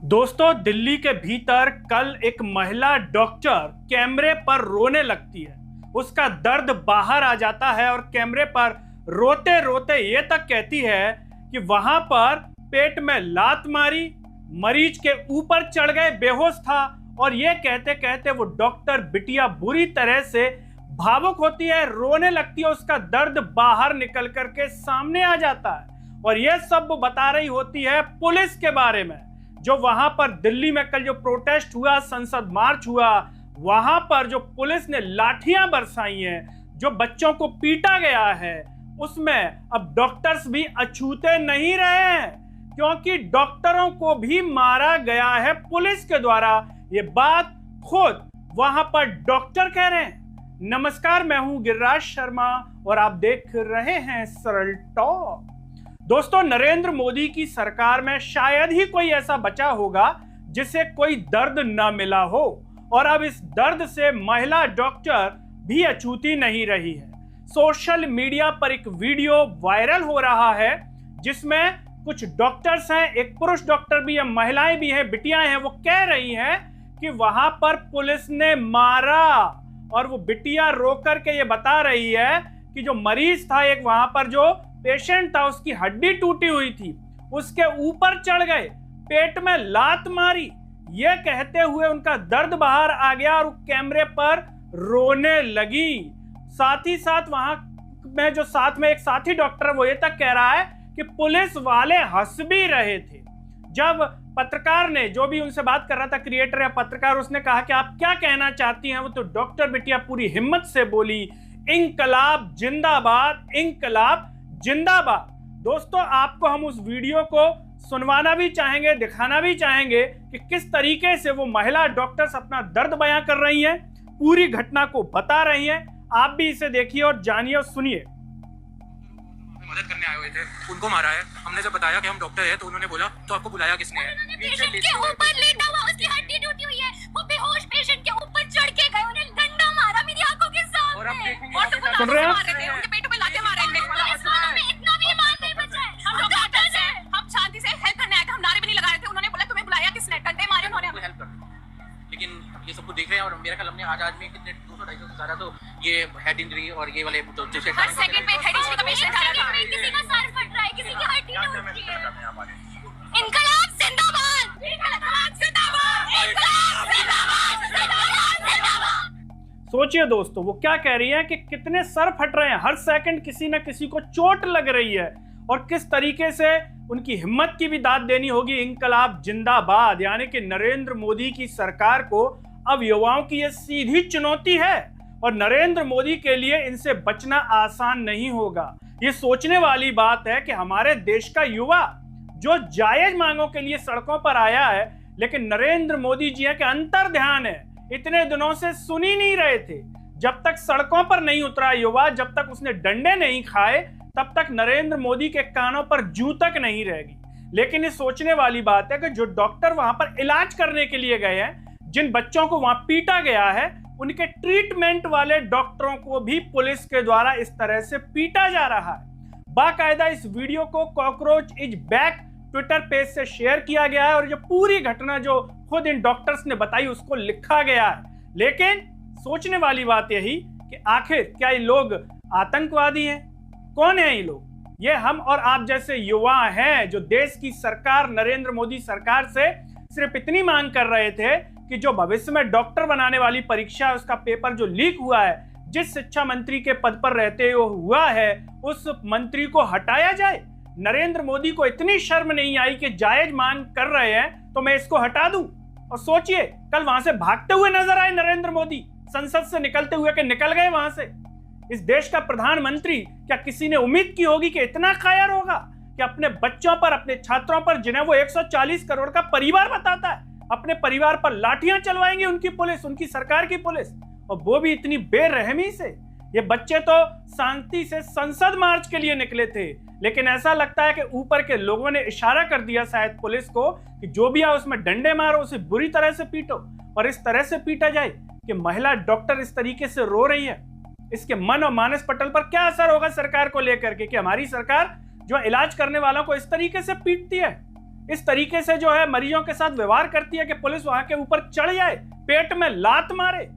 दोस्तों, दिल्ली के भीतर कल एक महिला डॉक्टर कैमरे पर रोने लगती है। उसका दर्द बाहर आ जाता है और कैमरे पर रोते रोते ये तक कहती है कि वहां पर पेट में लात मारी, मरीज के ऊपर चढ़ गए, बेहोश था। और ये कहते कहते वो डॉक्टर बिटिया बुरी तरह से भावुक होती है, रोने लगती है। उसका दर्द बाहर निकल करके सामने आ जाता है और ये सब वो बता रही होती है पुलिस के बारे में। जो वहां पर दिल्ली में कल जो प्रोटेस्ट हुआ, संसद मार्च हुआ, वहां पर जो पुलिस ने लाठियां बरसाई हैं, जो बच्चों को पीटा गया है, उसमें अब डॉक्टर्स भी अछूते नहीं रहे हैं, क्योंकि डॉक्टरों को भी मारा गया है पुलिस के द्वारा। ये बात खुद वहां पर डॉक्टर कह रहे हैं। नमस्कार, मैं हूं गिरिराज शर्मा और आप देख रहे हैं सरल टॉक। दोस्तों, नरेंद्र मोदी की सरकार में शायद ही कोई ऐसा बचा होगा जिसे कोई दर्द न मिला हो, और अब इस दर्द से महिला डॉक्टर भी अछूती नहीं रही है। सोशल मीडिया पर एक वीडियो वायरल हो रहा है जिसमें कुछ डॉक्टर्स हैं, एक पुरुष डॉक्टर भी है, महिलाएं भी हैं, बिटियां हैं। वो कह रही हैं कि वहां पर पुलिस ने मारा, और वो बिटिया रो करके ये बता रही है कि जो मरीज था, एक वहां पर जो पेशेंट था, उसकी हड्डी टूटी हुई थी, उसके ऊपर चढ़ गए, पेट में लात मारी। ये कहते हुए उनका दर्द बाहर आ गया और कैमरे पर रोने लगी। साथ ही साथ वहां में जो साथ में एक साथी डॉक्टर, वो ये तक कह रहा है कि पुलिस वाले हंस भी रहे थे। जब पत्रकार ने, जो भी उनसे बात कर रहा था, क्रिएटर या पत्रकार, उसने कहा कि आप क्या कहना चाहती हैं, वो तो डॉक्टर बिटिया पूरी हिम्मत से बोली, इंकलाब जिंदाबाद, इंकलाब जिंदाबाद। दोस्तों, आपको हम उस वीडियो को सुनवाना भी चाहेंगे, दिखाना भी चाहेंगे कि किस तरीके से वो महिला डॉक्टर्स अपना दर्द बयां कर रही हैं, पूरी घटना को बता रही हैं। आप भी इसे देखिए और जानिए और सुनिए। मदद करने आए हुए थे, उनको मारा है। हमने जब बताया कि हम डॉक्टर हैं तो उन्होंने बोला तो आपको बुलाया किसने है? पेशेंट के ऊपर लेटा हुआ, उसकी हड्डी टूटी हुई है, वो बेहोश पेशेंट के ऊपर चढ़ के गए, उन्हें डंडा मारा मेरी आंखों के सामने। और आप देखेंगे, और तो सुन रहे हैं? उनके पेट पे लाते मारे हैं। इतना भी ईमान नहीं बचा है। हम डॉक्टर्स हैं, हम शांति से हेल्प करने आए थे, हम नारे भी नहीं लगा रहे थे। उन्होंने बोला तुम्हें बुलाया किसने, डंडे मारे उन्होंने हमें। हेल्प कर दी, लेकिन ये सबको देख रहे हैं। और मेरा ख्याल हमने आज में कितने 200-250 से ज्यादा तो ये हेड इंजरी और ये वाले तो जैसे हर सेकंड में हेड इंजरी का पेशेंट आ रहा है, किसी का सर फट रहा है, किसी की हड्डी टूट रही है। इनकलाब जिंदाबाद, इनकलाब जिंदाबाद, इनकलाब जिंदाबाद, जिंदाबाद, जिंदाबाद। सोचिए दोस्तों, वो क्या कह रही है कि कितने सर फट रहे हैं, हर सेकंड किसी न किसी को चोट लग रही है, और किस तरीके से उनकी हिम्मत की भी दाद देनी होगी। इंकलाब जिंदाबाद, यानी कि नरेंद्र मोदी की सरकार को अब युवाओं की यह सीधी चुनौती है, और नरेंद्र मोदी के लिए इनसे बचना आसान नहीं होगा। ये सोचने वाली बात है कि हमारे देश का युवा जो जायज मांगों के लिए सड़कों पर आया है, लेकिन नरेंद्र मोदी जी के अंतर ध्यान है, इतने दिनों से सुन ही नहीं रहे थे। जब तक सड़कों पर नहीं उतरा युवा, जब तक उसने डंडे नहीं खाए, तब तक नरेंद्र मोदी के कानों पर जूं तक नहीं रहेगी। लेकिन ये सोचने वाली बात है कि जो डॉक्टर वहां पर इलाज करने के लिए गए हैं, जिन बच्चों को वहां पीटा गया है, उनके ट्रीटमेंट वाले डॉक्टरों को भी पुलिस के द्वारा इस तरह से पीटा जा रहा है। बाकायदा इस वीडियो को cockroach is back Twitter page से शेयर किया गया है, और जो पूरी घटना जो खुद इन डॉक्टर्स ने बताई उसको लिखा गया है। लेकिन सोचने वाली बात यही कि आखिर क्या ये लोग आतंकवादी हैं? कौन है ये लोग? ये हम और आप जैसे युवा हैं, जो देश की सरकार, नरेंद्र मोदी सरकार से सिर्फ इतनी मांग कर रहे थे कि जो भविष्य में डॉक्टर बनाने वाली परीक्षा है, उसका पेपर जो लीक हुआ है, जिस शिक्षा मंत्री के पद पर रहते हुआ है, उस मंत्री को हटाया जाए। नरेंद्र मोदी को इतनी शर्म नहीं आई कि जायज मांग कर रहे हैं तो मैं इसको हटा दूं। और सोचिए, कल वहां से भागते हुए नजर आए नरेंद्र मोदी, संसद से निकलते हुए, कि निकल गए वहां से। इस देश का प्रधानमंत्री, क्या किसी ने उम्मीद की होगी कि इतना कायर होगा कि अपने बच्चों पर, अपने छात्रों पर, जिन्हें वो 140 करोड़ का परिवार बताता है, अपने परिवार पर लाठियां चलवाएंगे उनकी पुलिस, उनकी सरकार की पुलिस, और वो भी इतनी बेरहमी से। ये बच्चे तो शांति से संसद मार्च के लिए निकले थे, लेकिन ऐसा लगता है कि ऊपर के लोगों ने इशारा कर दिया शायद पुलिस को कि जो भी आओ उसमें डंडे मारो, उसे बुरी तरह से पीटो, और इस तरह से पीटा जाए कि महिला डॉक्टर इस तरीके से रो रही है। इसके मन और मानस पटल पर क्या असर होगा सरकार को लेकर के, कि हमारी सरकार जो इलाज करने वालों को इस तरीके से पीटती है। इस तरीके से जो है मरीजों के साथ व्यवहार करती है कि पुलिस वहां के ऊपर चढ़ जाए, पेट में लात मारे।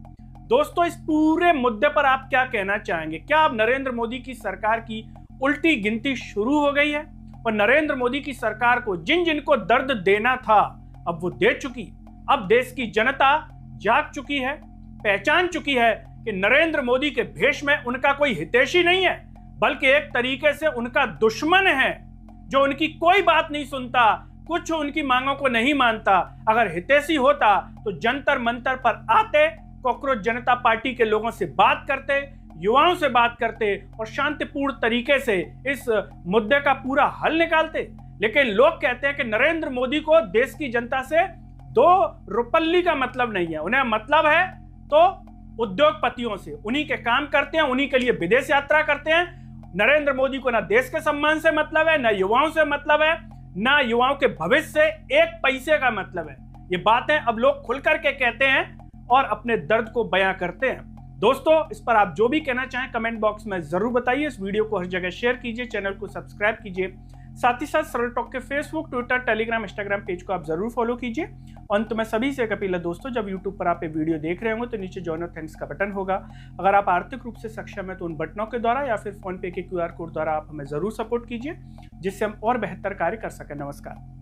दोस्तों, इस पूरे मुद्दे पर आप क्या कहना चाहेंगे? क्या अब नरेंद्र मोदी की सरकार की उल्टी गिनती शुरू हो गई है और नरेंद्र मोदी की सरकार को जिन जिन को दर्द देना था अब वो दे चुकी? अब देश की जनता जाग चुकी है, पहचान चुकी है कि नरेंद्र मोदी के भेष में उनका कोई हितैषी नहीं है, बल्कि एक तरीके से उनका दुश्मन है जो उनकी कोई बात नहीं सुनता, कुछ उनकी मांगों को नहीं मानता। अगर हितैषी होता तो जंतर मंतर पर आते, कॉकरोच जनता पार्टी के लोगों से बात करते, युवाओं से बात करते और शांतिपूर्ण तरीके से इस मुद्दे का पूरा हल निकालते। लेकिन लोग कहते हैं कि नरेंद्र मोदी को देश की जनता से 2 रुपल्ली का मतलब नहीं है, उन्हें मतलब है तो उद्योगपतियों से, उन्हीं के काम करते हैं, उन्हीं के लिए विदेश यात्रा करते हैं। नरेंद्र मोदी को ना देश के सम्मान से मतलब है, ना युवाओं से मतलब है, ना युवाओं के भविष्य से एक पैसे का मतलब है। ये बातें अब लोग खुल करके कहते हैं और अपने दर्द को बयां करते हैं। दोस्तों, इस पर आप जो भी कहना चाहें कमेंट बॉक्स में जरूर बताइए। इस वीडियो को हर जगह शेयर कीजिए, चैनल को सब्सक्राइब कीजिए, साथ ही साथ सरल टॉक के Facebook, Twitter, Telegram, Instagram page को आप जरूर फॉलो कीजिए। अंत में सभी से एक अपील है दोस्तों, जब यूट्यूब पर आप ये वीडियो देख रहे होंगे तो नीचे जॉइन और थैंक्स का बटन होगा। अगर आप आर्थिक रूप से सक्षम है तो उन बटनों के द्वारा या फिर फोन पे के QR कोड द्वारा आप हमें जरूर सपोर्ट कीजिए, जिससे हम और बेहतर कार्य कर सकें। नमस्कार।